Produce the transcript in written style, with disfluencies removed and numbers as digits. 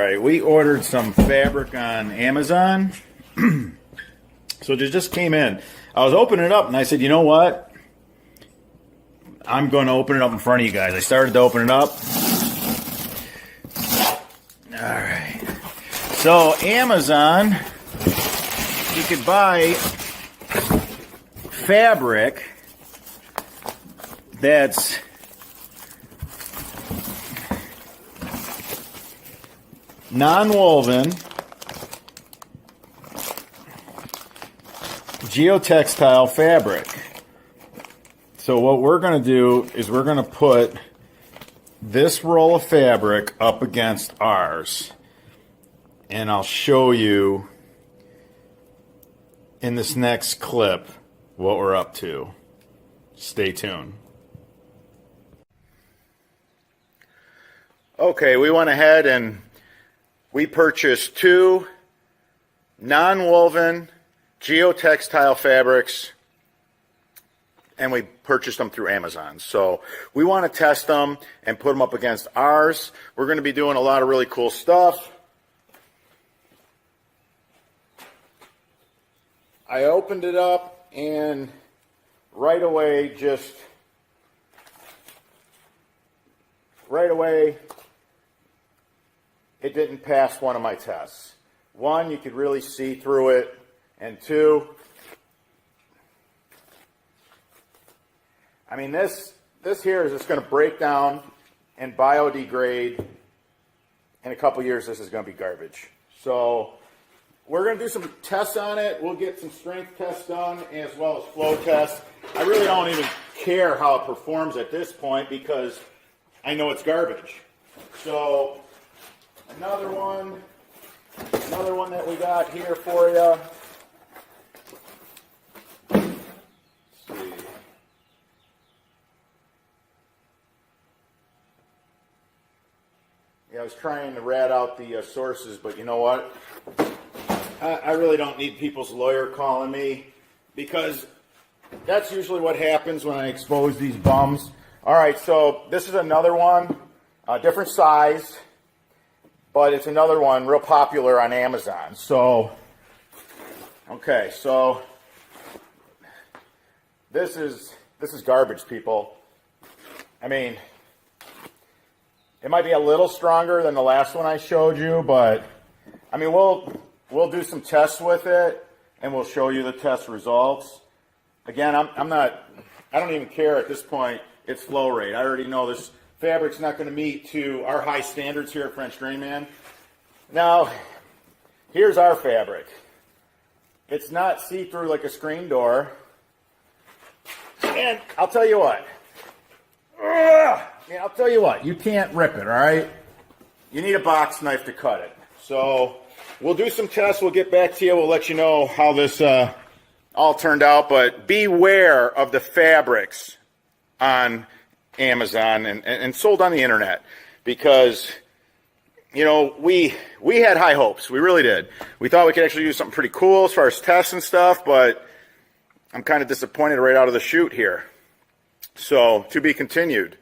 right, we ordered some fabric on Amazon. So it just came in. I was opening it up and I said, you know what? I'm going to open it up in front of you guys. I started to open it up. All right. So Amazon, you could buy fabric that's non-woven geotextile fabric. So what we're going to do is we're going to put this roll of fabric up against ours, and I'll show you in this next clip what we're up to. Stay tuned. Okay, we went ahead and we purchased 2 non-woven geotextile fabrics, and we purchased them through Amazon. So we want to test them and put them up against ours. We're going to be doing a lot of really cool stuff. I opened it up and right away it didn't pass one of my tests. 1, you could really see through it, and 2, I mean, this here is just going to break down and biodegrade. In a couple years, this is going to be garbage. So we're going to do some tests on it. We'll get some strength tests done as well as flow tests. I really don't even care how it performs at this point because I know it's garbage. So another one that we got here for you. I was trying to rat out the sources, but you know what? I really don't need people's lawyer calling me because that's usually what happens when I expose these bums. All right, so this is another one, different size, but it's another one real popular on Amazon. So, okay, so this is garbage, people. I mean, it might be a little stronger than the last one I showed you, but I mean, we'll do some tests with it, and we'll show you the test results. Again, I don't even care at this point. It's flow rate. I already know this fabric's not going to meet to our high standards here at French Drain Man. Now, here's our fabric. It's not see-through like a screen door, and I'll tell you what. I'll tell you what, you can't rip it, all right? You need a box knife to cut it. So we'll do some tests. We'll get back to you. We'll let you know how this all turned out. But beware of the fabrics on Amazon and sold on the internet because, you know, we had high hopes. We really did. We thought we could actually do something pretty cool as far as tests and stuff, but I'm kind of disappointed right out of the chute here. So to be continued.